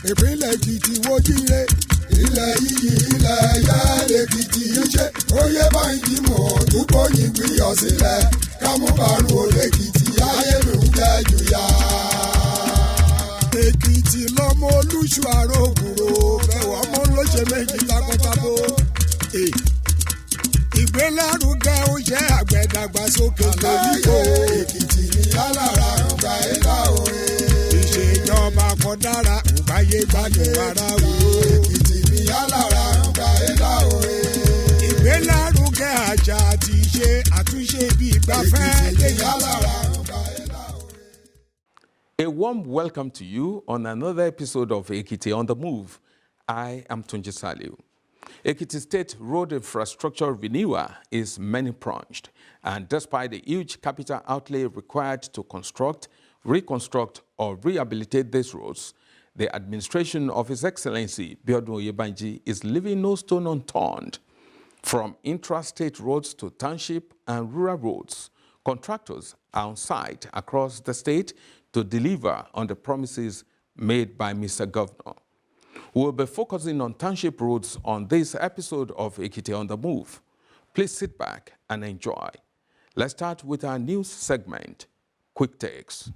ìpínlẹ̀ Èkìtì wojire ilẹ̀ yìí ilẹ̀ ẹ̀yà Èkìtì ṣe Oyebanji mọ̀ túbọ̀ yìí gbìyànjú sílẹ̀ kámúbàrún olèkìtì ayélujára jùyà. Èkìtì lọ́mọ olúṣù àrògùrò fẹ̀wọ̀ ọmọ olóṣè méjì takọtabo. Ìgbélárugẹ oúnjẹ àgbẹ̀dàgbàsókè lóríkò. Èkìtì ní alára ọgbà ẹ̀dá òye. Ìṣèjọba kan dára ògbáyé gbádùn ara wò. Èkìtì ní alára ọgbà ẹ̀dá òye. Ìgbélárugẹ àṣà àti ìṣe àtúnṣe bí ìgbafẹ́. Èkìtì ní alára ọgbà ẹ̀dá òye. A warm welcome to you on another episode of Ekiti on the Move. I am Tunji Aliu. Ekiti State road infrastructure renewal is many-pronged, and despite the huge capital outlay required to construct, reconstruct, or rehabilitate these roads, the administration of His Excellency Biodun Oyebanji is leaving no stone unturned. From intrastate roads to township and rural roads, contractors are on site across the state to deliver on the promises made by Mr. Governor. We'll be focusing on township roads on this episode of Ekiti on the Move. Please sit back and enjoy. Let's start with our news segment, Quick Takes.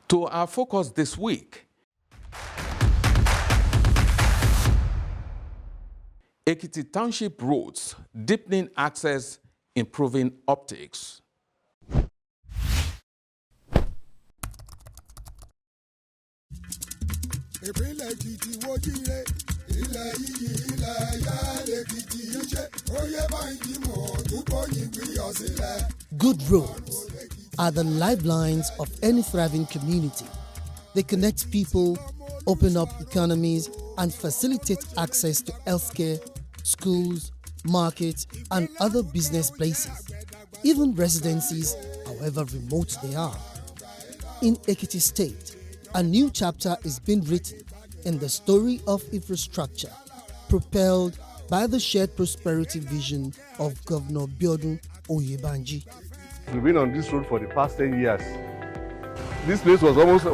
To our focus this week, Ekiti Township roads, deepening access, improving optics. Ìpínlẹ̀ Èkìtì wojire ilẹ̀ yìí ilẹ̀ ẹ̀yà Èkìtì ṣe Oyebanji mọ̀ túbọ̀ yìí gbìyànjú sílẹ̀. Good roads are the lifelines of any thriving community. They connect people, open up economies, and facilitate access to healthcare, schools, markets, and other business places, even residencies, however remote they are. In Ekiti State, a new chapter is being written in the story of infrastructure, propelled by the shared prosperity vision of Governor Biodun Oyebanji. We've been on this road for the past 10 years. This place was almost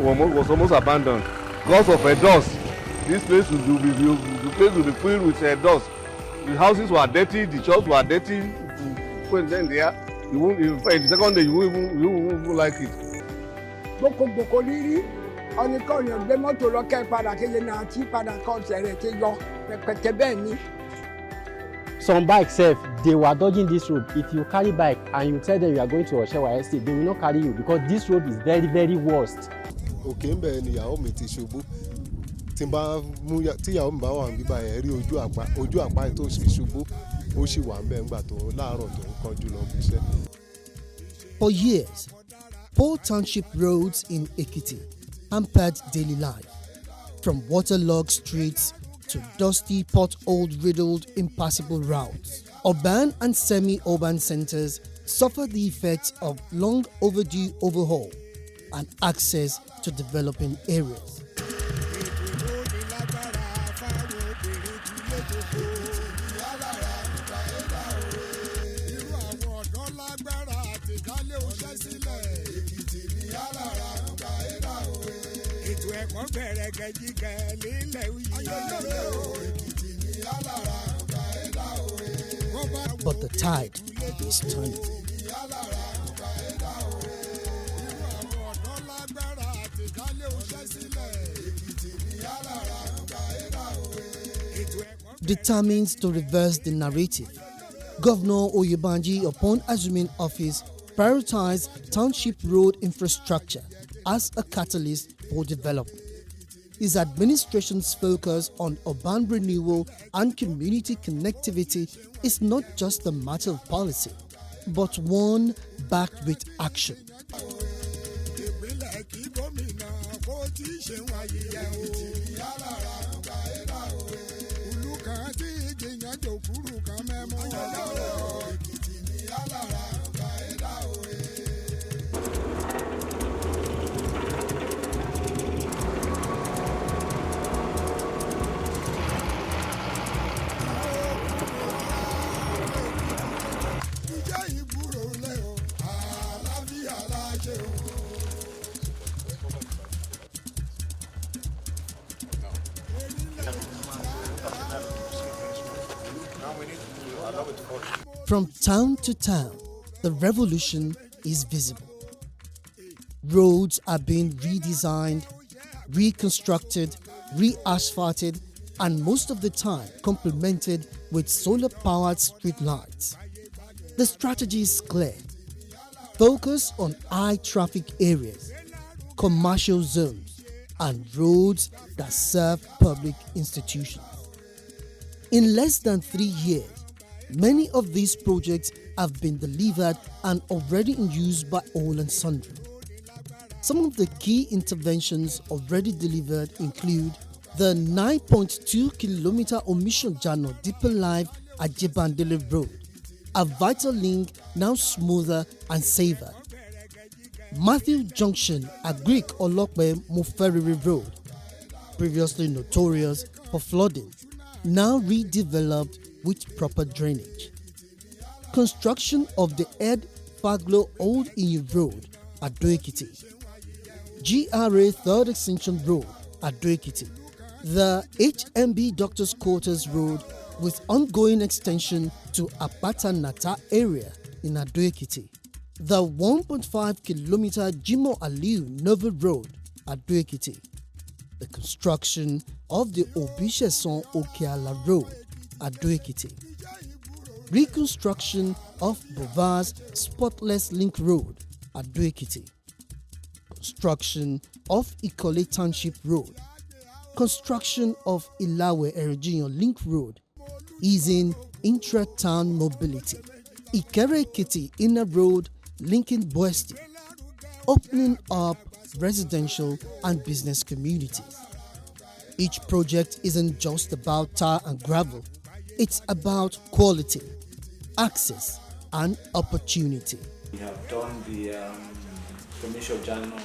abandoned because of a dust. This place will be filled with dust. The houses were dirty, the shops were dirty. When then there, the second day you won't even like it. Some bikes sef, they were dodging this road. If you carry bike and you tell them you are going to Oshewa Estate, they will not carry you because this road is very, very worst. Òkè ń bẹ̀ ni ìyàwó mi ti ṣubú. Tí ìyàwó mi bá wà níbí báyẹn rí ojú àpá tó ṣubú, ó sì wà ń bẹ̀ ńgbà tó láàárọ̀ tó ń kánjú lọ bí iṣẹ́. For years, poor township roads in Ekiti hampered daily life, from waterlogged streets to dusty, pothole-riddled, impassable routes. Urban and semi-urban centers suffer the effects of long overdue overhaul and access to developing areas. But the tide is turning. determined to reverse the narrative. Governor Oyebanji, upon assuming office, prioritized township road infrastructure as a catalyst for development. His administration's focus on urban renewal and community connectivity is not just a matter of policy, but one backed with action. From town to town, the revolution is visible. Roads are being redesigned, reconstructed, re-asphalted, and most of the time complemented with solar-powered street lights. The strategy is clear. Focus on high-traffic areas, commercial zones, and roads that serve public institutions. In less than 3 years, many of these projects have been delivered and already in use by all and sundry. Some of the key interventions already delivered include the 9.2 kilometer Omisanjana Deeper Life Ajebamidele Road, a vital link now smoother and safer. Junction Agric Olope Moferere Road, previously notorious for flooding, now redeveloped with proper drainage. Construction of the Faglo Old Iyin Road, Ado-Ekiti. G.R.A 3rd Extension Road, Ado-Ekiti. The HMB Doctors Quarters Road with ongoing extension to Apata Natha area in Ado-Ekiti. The 1.5 kilometer Jimoh Aliu Nova Road, Ado-Ekiti. The construction of the Obisesan Okeala Road, Ado-Ekiti. Reconstruction of Bovas Spotless Link Road, Ado-Ekiti. Construction of Ikere Township Road. Construction of Ilawe Link Road, easing intra-town mobility. Ekiti Inner Road linking Boesti. Opening up residential and business communities. Each project isn't just about tar and gravel. It's about quality, access, and opportunity. We have done the Omisanjana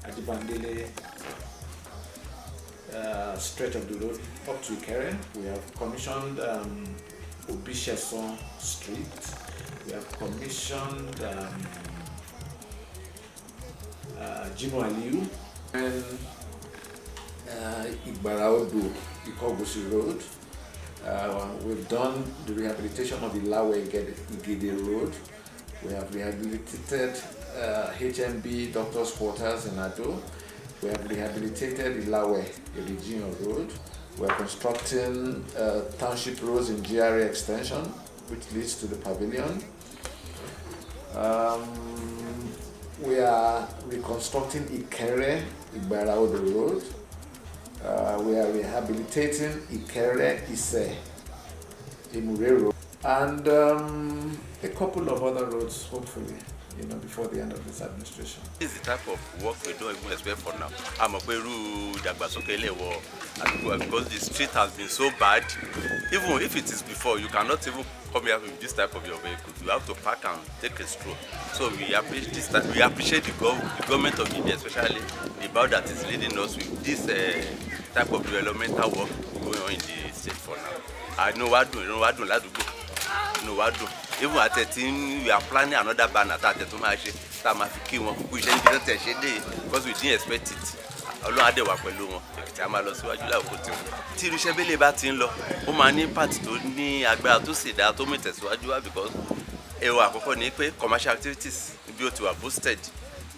Ajebamidele stretch of the road up to Ikere. We have commissioned Obisesan Street. We have commissioned Jimoh Aliu and Ikogosi Road. We've done the rehabilitation of the Ikere Road. We have rehabilitated HMB Doctors Quarters in Ado. We have rehabilitated Ilawe Road. We are constructing Township roads in G.R.A extension, which leads to the pavilion. We are reconstructing Ikere Road. We are rehabilitating Ikere Road, and a couple of other roads, hopefully, before the end of this administration. This is the type of work we don't even expect for now. Because the street has been so bad. Even if it is before, you cannot even come here with this type of your vehicle. You have to park and take a stroll. So we appreciate this. We appreciate the government of India, especially the board that is leading us with this type of developmental work going on in the state for now. I know what do. Even at 13, we are planning another banner because we didn't expect it. Ọlọ́run adé wà pẹ̀lú wọn Èkìtì a máa lọ síwájú láwùjọ tí wọn tí irúṣẹ́ bẹ́lẹ̀ bá ti ń lọ ó máa ní part tó ní agbára tó sì dáa tó mú ìtẹ̀síwájú wá because èrò àkọ́kọ́ ni pé commercial activities bí ó ti wà boosted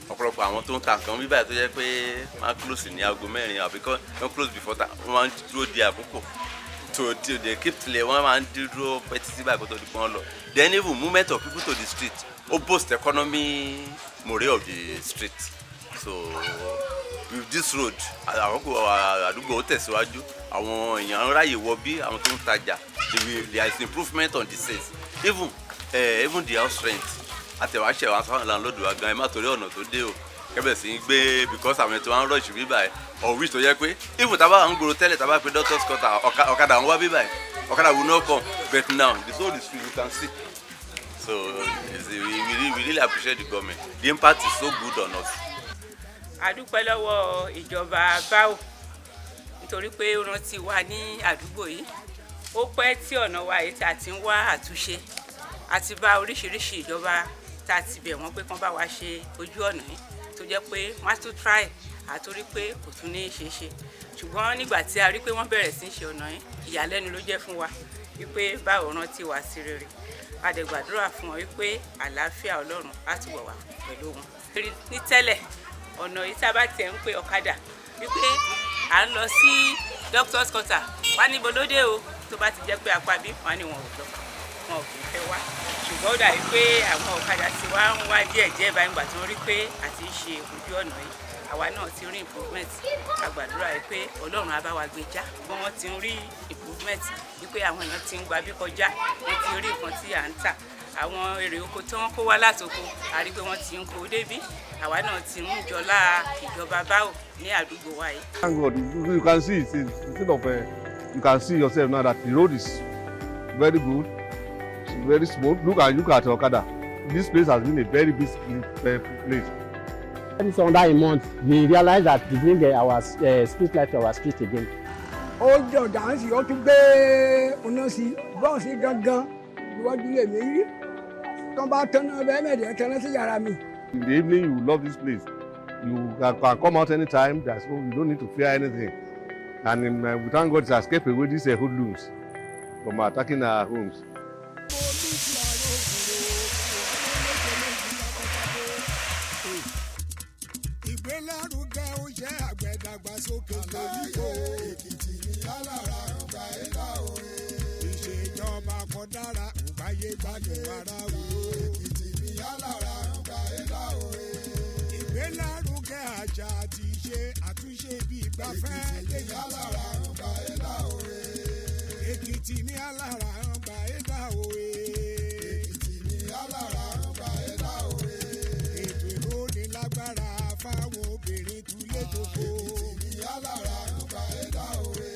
ọ̀pọ̀lọpọ̀ àwọn tó ń ta nǹkan bíbáyìí tó jẹ́ pé máa close ní aago 4 àbí wọ́n close before ta wọ́n máa ń dúró di àkókò to they keep till one man dúró petty by go to the corner. Then even movement of people to the street boost the economy morale of the street. So with this road, àdúgbò tẹ̀síwájú, àwọn èèyàn ráyè wọ bí àwọn tó ń tajà, there is improvement on the sales. Even the house rent, àtẹ̀wáṣẹ̀ wọn sọ landlord wa gan ẹ má torí ọ̀nà tó dé o. Kẹ́bẹ̀ sí gbé because àwọn ètò wọn rush bí báyìí or which tó yẹ pé even tábà ń gbòòrò tẹ́lẹ̀ tábà pé doctor scott ọ̀kadà ń wá bí báyìí ọ̀kadà will not come but now the whole street you can see. So we really appreciate the government. The impact is so good on us. A dúpẹ́ lọ́wọ́ ìjọba báwo nítorí pé ó rántí wa ní àdúgbò yìí. Ó pẹ́ tí ọ̀nà wa yìí tá ti ń wá àtúnṣe àti bá oríṣiríṣi ìjọba tá ti bẹ̀ wọ́n pé kán bá wa ṣe ojú ọ̀nà yìí tó jẹ́ pé wọ́n á tún try àtorí pé kò tún ní ṣe ṣe. Ṣùgbọ́n nígbà tí a rí pé wọ́n bẹ̀rẹ̀ sí ṣe ọ̀nà yìí ìyàlẹ́nu ló jẹ́ fún wa wípé báwo rántí wa sí rere. A dẹ̀ gbàdúrà fún wọn wípé àlàáfíà Ọlọ́run á túbọ̀ wà pẹ̀lú wọn. Ní tẹ́lẹ̀ ọ̀nà yìí tá a bá tẹ̀ ń pé ọ̀kadà wípé à ń lọ sí doctor's quarter wá níbo lóde o tó bá ti jẹ́ pé apá bí wọ́n ní wọn ò lọ wọn ò kì í fẹ́ wá. Ṣùgbọ́n ó dàbí pé àwọn ọ̀kadà ti wá ń wá díẹ̀díẹ̀ báyìí nígbà tí wọ́n rí pé àti ṣe ojú ọ̀nà yìí àwa náà ti rí improvement. A gbàdúrà yìí pé Ọlọ́run á bá wa gbé já bí wọ́n ti ń rí improvement wípé àwọn èèyàn ti ń gba bí kọjá wọ́n ti rí nǹkan tí à ń tà àwọn èrè oko tí wọ́n kó wá látoko a rí pé wọ́n ti ń kó débí àwa náà ti ń jọlá ìjọba báwo ní àdúgbò wa yìí. Thank God, you can see it instead of you can see yourself now that the road is very good, very smooth. Look at Okada. This place has been a very big place. It's under a month we realized that we didn't get our street light to our street again. Ó jọ dáńsì ó tún gbé ọ̀nà sí bọ́ọ̀sì gangan níwájú ilé mi rí tó bá tọ́nà bẹ́ẹ̀ mẹ́ẹ̀dẹ́ tọ́nà sí yàrá mi. In the evening, you love this place. You can come out anytime. You don't need to fear anything. And we thank God to escape away these hoodlums from attacking our homes. Ìgbélárugẹ ó jẹ́ àgbẹ̀dàgbàsókè lóríkò Èkìtì ní alára ọgbà ẹ̀dá òwe. Ìṣèjọba kan dára ògbáyé gbádùn ara wò. Èkìtì ní alára ọgbà ẹ̀dá òwe. Ìgbélárugẹ àṣà àti ìṣe àtúnṣe bí ìgbafẹ́. Èkìtì ní alára ọgbà ẹ̀dá òwe. Èkìtì ní alára ọgbà ẹ̀dá òwe. Èkìtì ní alára ọgbà ẹ̀dá òwe. Ètò ìrónilágbára fáwọn obìnrin túlé tókó. Èkìtì ní alára ọgbà ẹ̀dá òwe.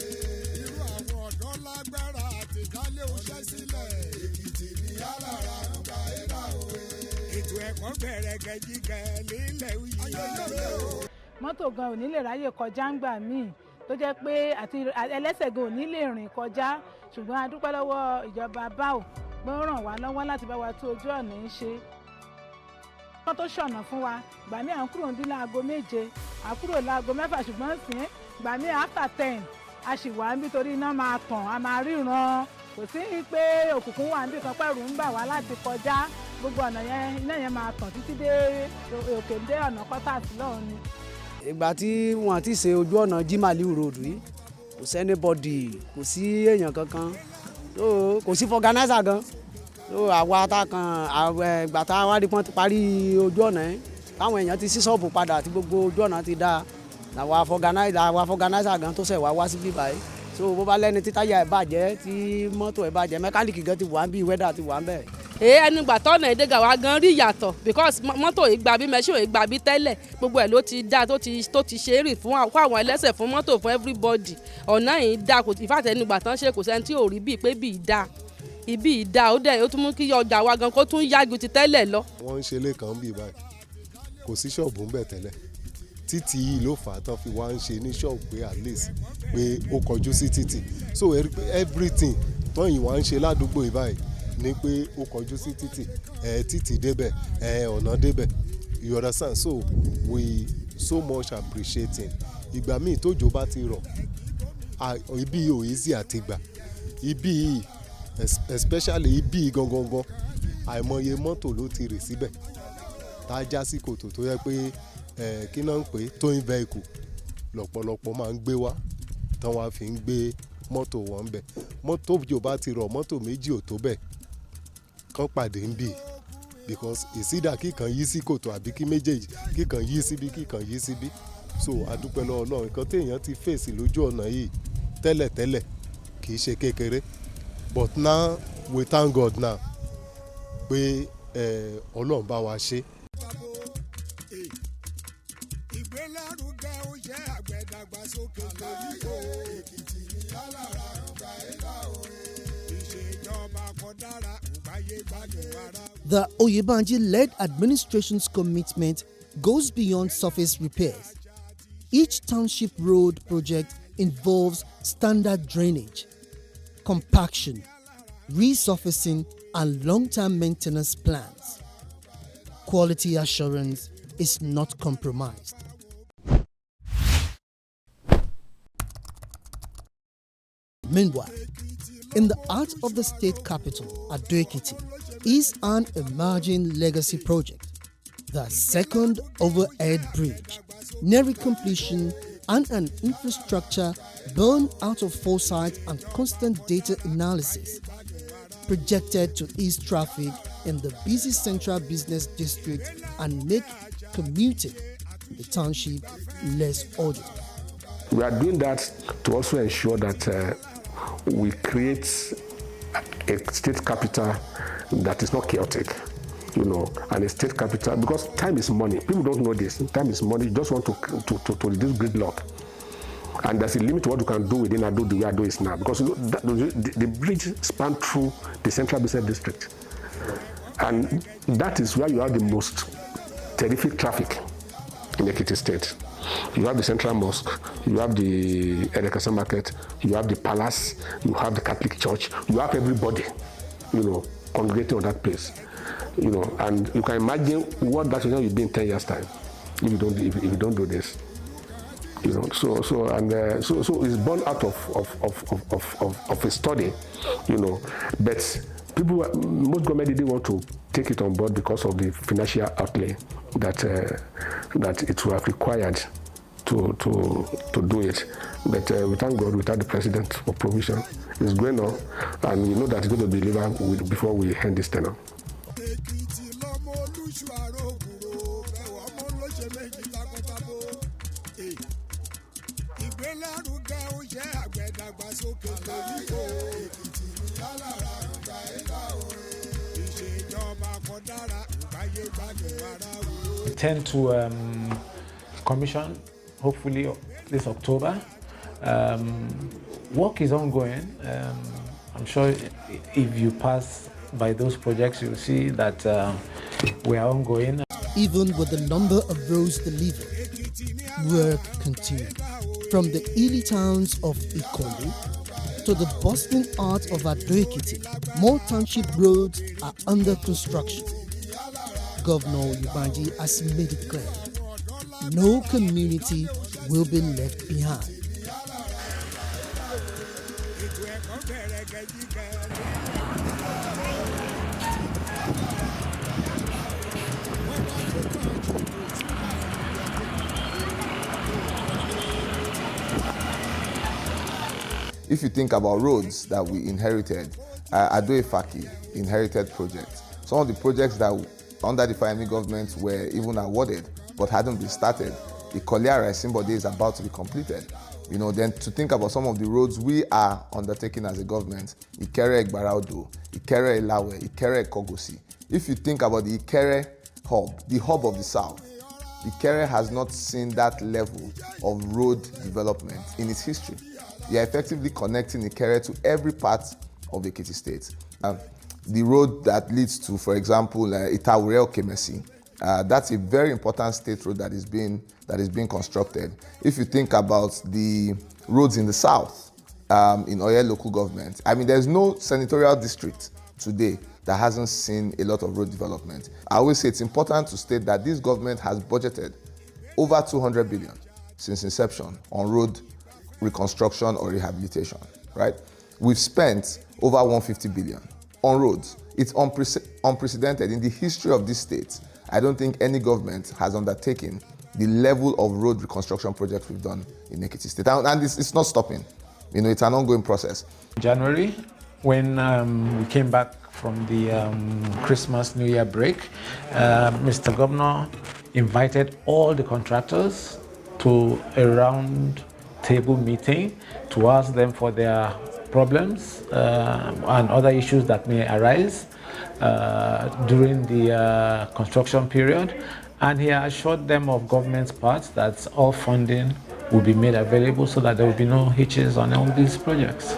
Irú àwọn ọ̀dọ́ lágbára àtìdálé oṣẹ́ sílẹ̀. Èkìtì ní alára ọgbà ẹ̀dá òwe. Ètò ẹ̀kọ́ bẹ̀rẹ̀ gẹ̀jígẹ̀ nílẹ̀ yìí. Mọ́tò gan ò ní lè ráyè kọjá ńgbà míì tó jẹ́ pé àti ẹlẹ́sẹ̀ gan ò ní lè rìn kọjá ṣùgbọ́n a dúpẹ́ lọ́wọ́ ìjọba báwo pé ó ràn wá lọ́wọ́ láti bá wa tún ojú ọ̀nà ń ṣe. Wọ́n tó ṣọ̀nà fún wa gbà mí à ń kúrò ní láago 7 à kúrò láago 6 ṣùgbọ́n sìn gbà mí after 10 a sì wà níbi torí iná máa tàn a máa ríran kò sí pé òkùnkùn wà níbi kan pẹ̀rù ń bà wá láti kọjá gbogbo ọ̀nà yẹn iná yẹn máa tàn títí dé òkè dé ọ̀nà kọ́tàsí lọ́hùn ni. Ìgbà tí wọ́n ti ṣe ojú ọ̀nà Aliu road yìí kò sí anybody kò sí èèyàn kankan kò sí organizer gan àwa tá kan ìgbà tá a wá rí pọ́n ti parí ojú ọ̀nà yẹn táwọn èèyàn ti sí ṣọ́ọ̀bù padà àti gbogbo ojú ọ̀nà ti dáa àwa organizer gan tó ṣẹ̀ wá sí bíbá yìí so bó bá lẹ́ni tí táyà ẹ̀ bàjẹ́ tí mọ́tò ẹ̀ bàjẹ́ mẹkáníìkì gan ti wà ń bí wẹ́dà ti wà ń bẹ̀. ẹnu ìgbà tọ́nà ìdẹ́gà wa gan rí ìyàtọ̀ because mọ́tò ìgbà bí mẹ́ṣíò ìgbà bí tẹ́lẹ̀ gbogbo ẹ̀ ló ti dá tó ti ṣe é rì fún àwọn ẹlẹ́sẹ̀ fún mọ́tò fún everybody ọ̀nà yìí dá kò ìfàtẹ́ ẹnu ìgbà tán ṣe kò sẹ́ni tí ò rí bíi pé bíi dá ibi ìdá ó dẹ̀ ó tún mú kí ọjà wa gan kó tún yá ju ti tẹ́lẹ̀ lọ. wọ́n ń ṣe lẹ́kàn bíi báyìí kò sí ṣọ́ọ̀bù ń bẹ̀ tẹ́lẹ̀ títì yìí ló fà á tán fi wá ń ṣe ní ṣọ́ọ̀bù pé at least pé ó kọjú sí títì so everything tán yìí wá ń ṣe ládùúgbò yìí báyìí ní pé ó kọjú sí títì títì débẹ̀ ọ̀nà débẹ̀ you understand so we so much appreciating ìgbà míì tójò bá ti rọ̀ ibi yìí ò easy àti gbà ibi yìí especially ibi yìí gangan àìmọye mọ́tò ló ti rì síbẹ̀ tá a já sí kòtò tó yẹ pé kí náà ń pè towing vehicle lọ́pọ̀lọpọ̀ máa ń gbé wá tán wá fi ń gbé mọ́tò wọn bẹ̀ mọ́tò yóò bá ti rọ̀ mọ́tò méjì ò tó bẹ̀ kán pàdé ń bì because ìsídà kíkan yí sí kòtò àbí kí méjèèjì kíkan yí síbí kíkan yí síbí so adúpẹ́ lọ́wọ́ Ọlọ́run nǹkan téèyàn ti fèsì lójú ọ̀nà yìí tẹ́lẹ̀tẹ́lẹ̀ kì í ṣe kékeré but now we thank God now pé Ọlọ́run bá wa ṣe. ìgbélárugẹ oúnjẹ àgbẹ̀dàgbàsókè lóríkò Èkìtì ní alára ọgbà ẹ̀dá òye ìṣèjọba kan dára ògbáyé gbádùn ara. The Oyebanji-led administration's commitment goes beyond surface repairs. Each township road project involves standard drainage, compaction, resurfacing, and long-term maintenance plans. Quality assurance is not compromised. Meanwhile, in the heart of the state capital, Ado-Ekiti, is an emerging legacy project, the second overhead bridge, nearing completion, and an infrastructure born out of foresight and constant data analysis, projected to ease traffic in the busy central business district and make commuting in the township less urgent. We are doing that to also ensure that we create a state capital that is not chaotic, and a state capital, because time is money. People don't know this. Time is money. You just want to reduce gridlock. And there's a limit to what you can do within Ado the way Ado is now, because the bridge spans through the central business district. And that is where you have the most terrific traffic in Ekiti State. You have the Central Mosque, you have the Erekasa Market, you have the Palace, you have the Catholic Church, you have everybody, congregating on that place. And you can imagine what that will be in 10 years' time if you don't do this. So it's born out of a study, but most government didn't want to take it on board because of the financial outlay that it will have required to do it. But we thank God without the president for provision. It's going on, and we know that it's going to deliver before we end this tenure. We tend to commission, hopefully this October. Work is ongoing. I'm sure if you pass by those projects, you'll see that we are ongoing. Even with the number of roads delivered, work continues. From the hilly towns of Ikere to the bustling heart of Ado-Ekiti, more township roads are under construction. Governor Oyebanji has made it clear, no community will be left behind. If you think about roads that we inherited, Ado-Ekiti inherited projects. Some of the projects that under the Faglo government were even awarded but hadn't been started. The G.R.A Simbode is about to be completed. Then to think about some of the roads we are undertaking as a government, Ikere Egbaraudo, Ikere Elawe, Ikere Ikogosi. If you think about the Ikere hub, the hub of the south, Ikere has not seen that level of road development in its history. You are effectively connecting Ikere to every part of the Ekiti State. The road that leads to, for example, Itaure-Okemesi, that's a very important state road that is being constructed. If you think about the roads in the south, in Oye local government, there's no senatorial district today that hasn't seen a lot of road development. I always say it's important to state that this government has budgeted over 200 billion since inception on road reconstruction or rehabilitation, right? We've spent over 150 billion on roads. It's unprecedented in the history of this state. I don't think any government has undertaken the level of road reconstruction projects we've done in Ekiti State. And it's not stopping. it's an ongoing process. January, when we came back from the Christmas New Year break, Mr. Governor invited all the contractors to a round table meeting to ask them for their problems and other issues that may arise during the construction period. And he assured them of government's part that all funding will be made available so that there will be no hitches on all these projects.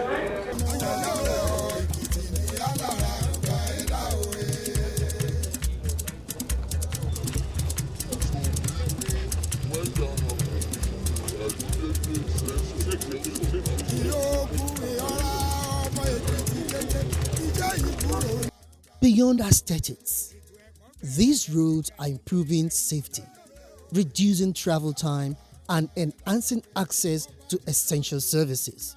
Beyond aesthetics, these roads are improving safety, reducing travel time, and enhancing access to essential services.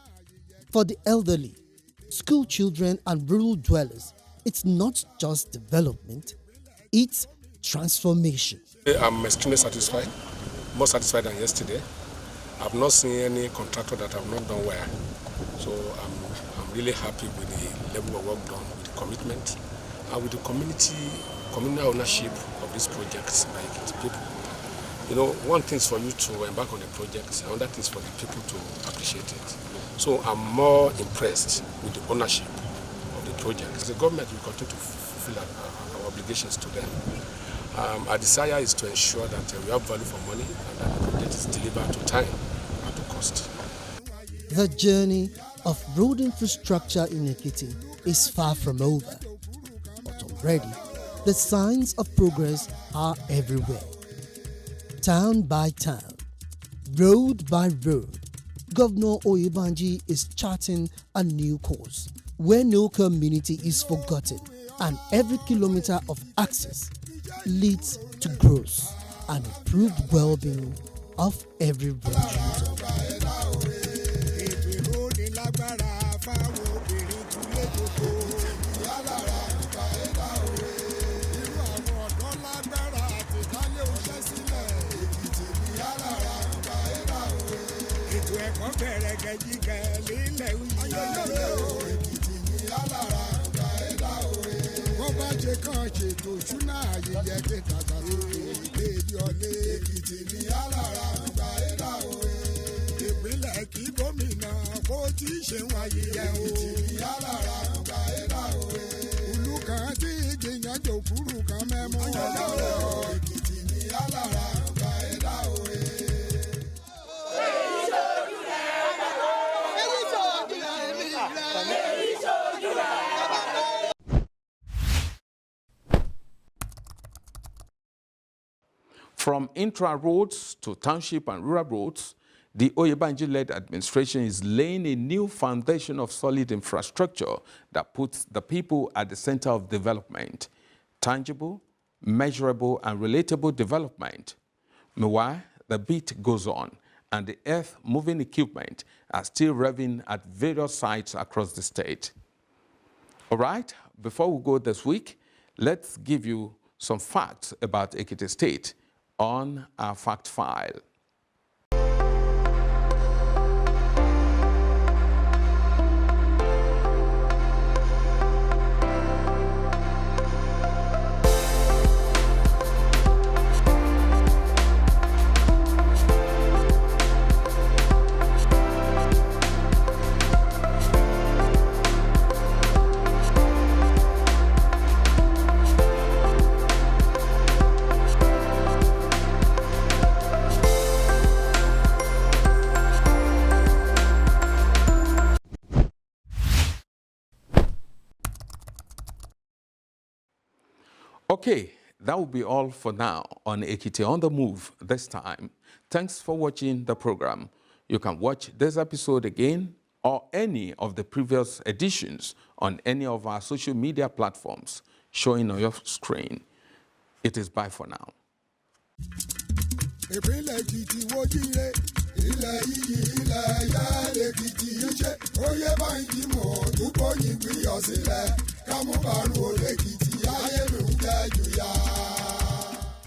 For the elderly, school children, and rural dwellers, it's not just development, it's transformation. I'm extremely satisfied, more satisfied than yesterday. I've not seen any contractor that have not done well. So I'm really happy with the level of work done, with the commitment, and with the communal ownership of these projects by Ekiti people. One thing is for you to embark on a project, another thing is for the people to appreciate it. So I'm more impressed with the ownership of the project. As a government, we continue to fulfill our obligations to them. Our desire is to ensure that we have value for money and that the project is delivered to time and to cost. The journey of road infrastructure in Ekiti is far from over, but already the signs of progress are everywhere. Town by town, road by road, Governor Oyebanji is charting a new course where no community is forgotten and every kilometer of access leads to growth and improved well-being of every road user. From intra-roads to township and rural roads, the Oyebanji-led administration is laying a new foundation of solid infrastructure that puts the people at the center of development. Tangible, measurable, and relatable development. Meanwhile, the beat goes on, and the earth-moving equipment are still revving at various sites across the state. All right, before we go this week, let's give you some facts about Ekiti State on our fact file. Okay, that will be all for now on Ekiti on the Move this time. Thanks for watching the program. You can watch this episode again or any of the previous editions on any of our social media platforms showing on your screen. It is bye for now. Kámú bàrún olè Èkìtì ayé mi ń jẹ́ jù yá.